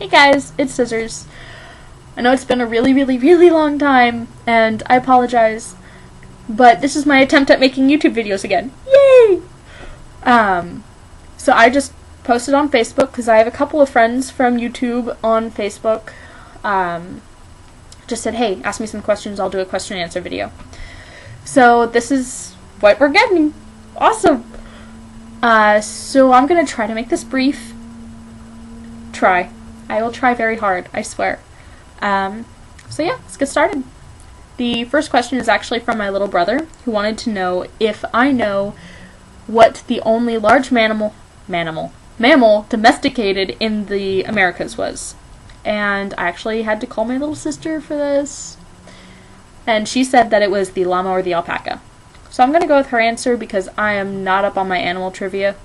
Hey guys, it's Scissors. I know it's been a really long time, and I apologize, but this is my attempt at making YouTube videos again. Yay! So I just posted on Facebook, because I have a couple of friends from YouTube on Facebook, just said, hey, ask me some questions, I'll do a question and answer video. So this is what we're getting. Awesome! So I'm gonna try to make this brief. I will try very hard, I swear. So yeah, let's get started. The first question is actually from my little brother, who wanted to know if I know what the only large mammal domesticated in the Americas was. And I actually had to call my little sister for this. And she said that it was the llama or the alpaca. So I'm going to go with her answer because I am not up on my animal trivia.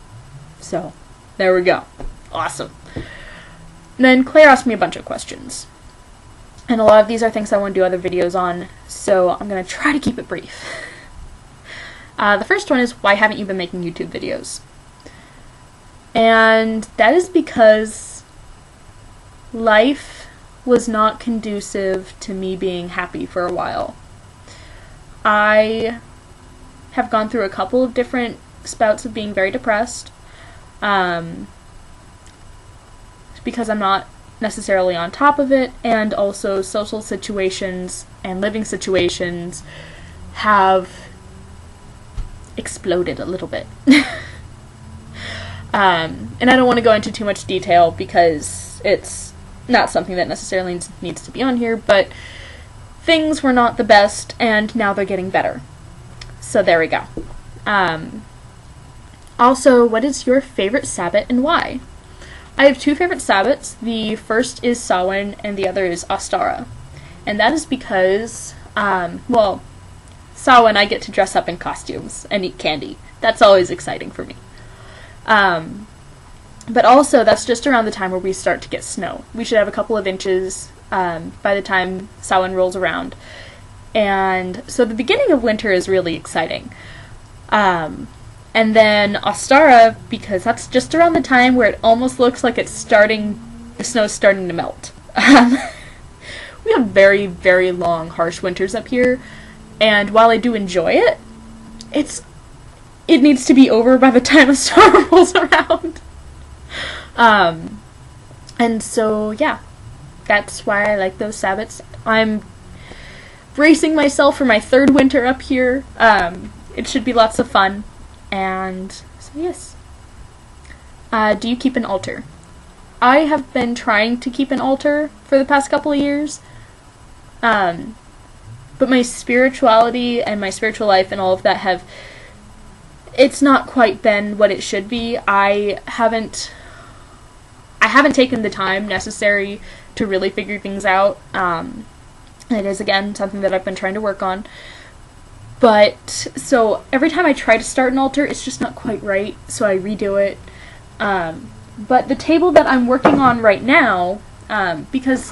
So, there we go. Awesome. Then Claire asked me a bunch of questions. And a lot of these are things I want to do other videos on, so I'm going to try to keep it brief. The first one is, why haven't you been making YouTube videos? And that is because life was not conducive to me being happy for a while. I have gone through a couple of different spouts of being very depressed, because I'm not necessarily on top of it, and also social situations and living situations have exploded a little bit. And I don't want to go into too much detail because it's not something that necessarily needs to be on here, but things were not the best, and now they're getting better. So there we go. Also, what is your favorite Sabbath and why? I have two favorite Sabbats. The first is Samhain, and the other is Ostara. And that is because, well, Samhain I get to dress up in costumes and eat candy. That's always exciting for me. But also, that's just around the time where we start to get snow. We should have a couple of inches by the time Samhain rolls around. And so the beginning of winter is really exciting. And then Ostara, because that's just around the time where it almost looks like the snow's starting to melt. We have very long, harsh winters up here, and while I do enjoy it, it needs to be over by the time Ostara rolls around. And so, yeah, that's why I like those Sabbats. I'm bracing myself for my third winter up here. It should be lots of fun. And so yes. Do you keep an altar? I have been trying to keep an altar for the past couple of years. But my spirituality and my spiritual life and all of that it's not quite been what it should be. I haven't taken the time necessary to really figure things out. It is, again, something that I've been trying to work on. But, so, every time I try to start an altar, it's just not quite right, so I redo it. But the table that I'm working on right now, because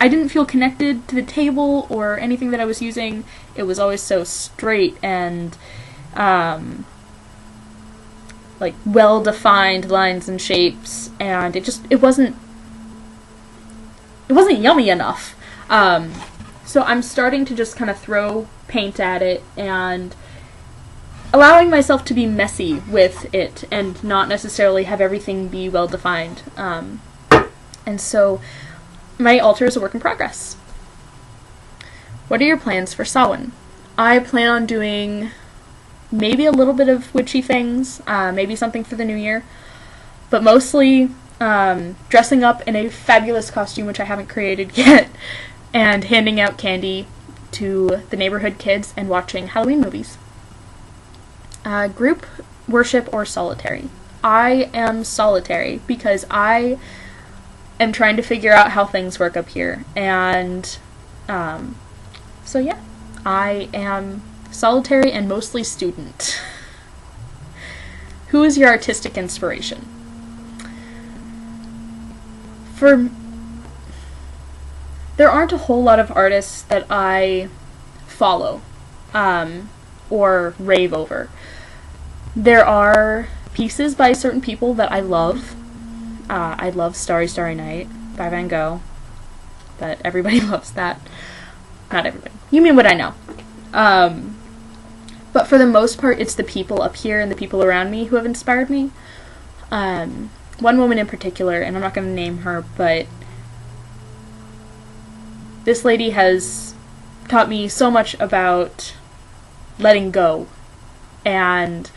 I didn't feel connected to the table or anything that I was using, it was always so straight and, like, well-defined lines and shapes, and it wasn't yummy enough. So I'm starting to just kind of throw paint at it and allowing myself to be messy with it and not necessarily have everything be well defined. And so my altar is a work in progress. What are your plans for Samhain? I plan on doing maybe a little bit of witchy things, maybe something for the new year, but mostly dressing up in a fabulous costume, which I haven't created yet, and handing out candy to the neighborhood kids and watching Halloween movies. Group, worship, or solitary? I am solitary because I am trying to figure out how things work up here, and so yeah, I am solitary and mostly student. Who is your artistic inspiration? There aren't a whole lot of artists that I follow, or rave over. There are pieces by certain people that I love, I love Starry, Starry Night by Van Gogh, but everybody loves that. Not everybody. You mean what I know. But for the most part, it's the people up here and the people around me who have inspired me. One woman in particular, and I'm not going to name her, but this lady has taught me so much about letting go and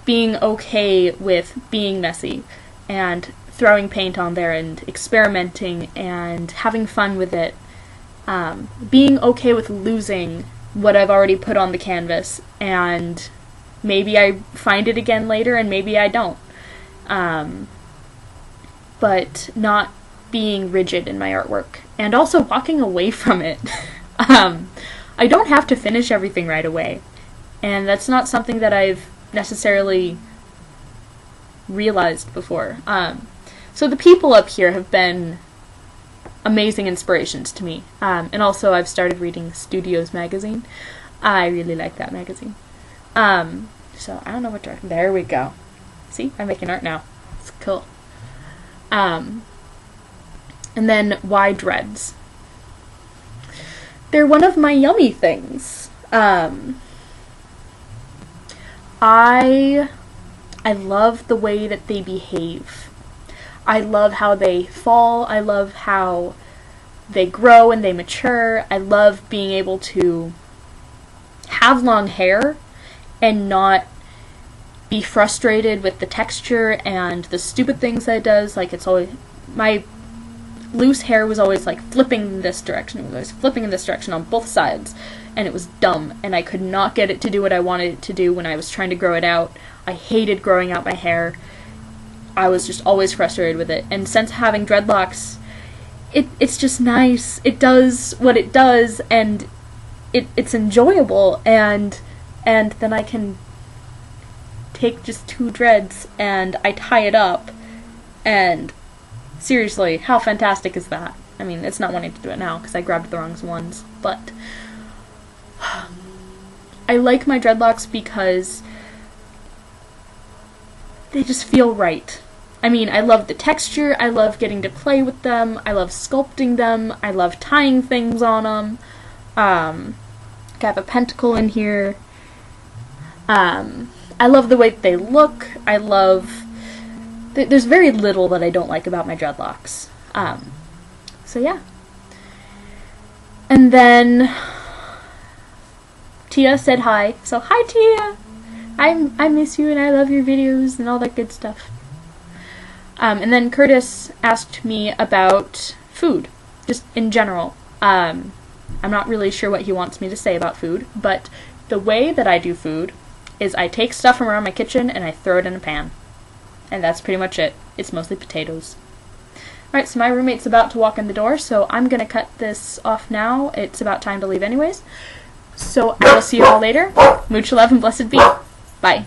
being okay with being messy and throwing paint on there and experimenting and having fun with it. Being okay with losing what I've already put on the canvas, and maybe I find it again later and maybe I don't. But not being rigid in my artwork, and also walking away from it. I don't have to finish everything right away, and that's not something that I've necessarily realized before. So the people up here have been amazing inspirations to me, and also I've started reading Studios magazine. I really like that magazine. So I don't know what direction. There we go. See, I'm making art now. It's cool. And then why dreads? They're one of my yummy things. I love the way that they behave. I love how they fall. I love how they grow and they mature. I love being able to have long hair and not be frustrated with the texture and the stupid things that it does. Like, it's always, my loose hair was always like flipping in this direction. It was always flipping in this direction on both sides, and it was dumb, and I could not get it to do what I wanted it to do when I was trying to grow it out. I hated growing out my hair. I was just always frustrated with it. And since having dreadlocks, it's just nice. It does what it does, and it's enjoyable, and then I can take just 2 dreads and I tie it up, and seriously, how fantastic is that? I mean, it's not wanting to do it now because I grabbed the wrong ones, but I like my dreadlocks because they just feel right. I mean, I love the texture, I love getting to play with them, I love sculpting them, I love tying things on them. I have a pentacle in here. I love the way that they look. I love... There's very little that I don't like about my dreadlocks. So yeah. And then Tia said hi. So hi, Tia! I miss you and I love your videos and all that good stuff. And then Curtis asked me about food, just in general. I'm not really sure what he wants me to say about food, but the way that I do food is I take stuff from around my kitchen and I throw it in a pan. And that's pretty much it. It's mostly potatoes. Alright, so my roommate's about to walk in the door, so I'm gonna cut this off now. It's about time to leave anyways. So I will see you all later. Much love and blessed be. Bye.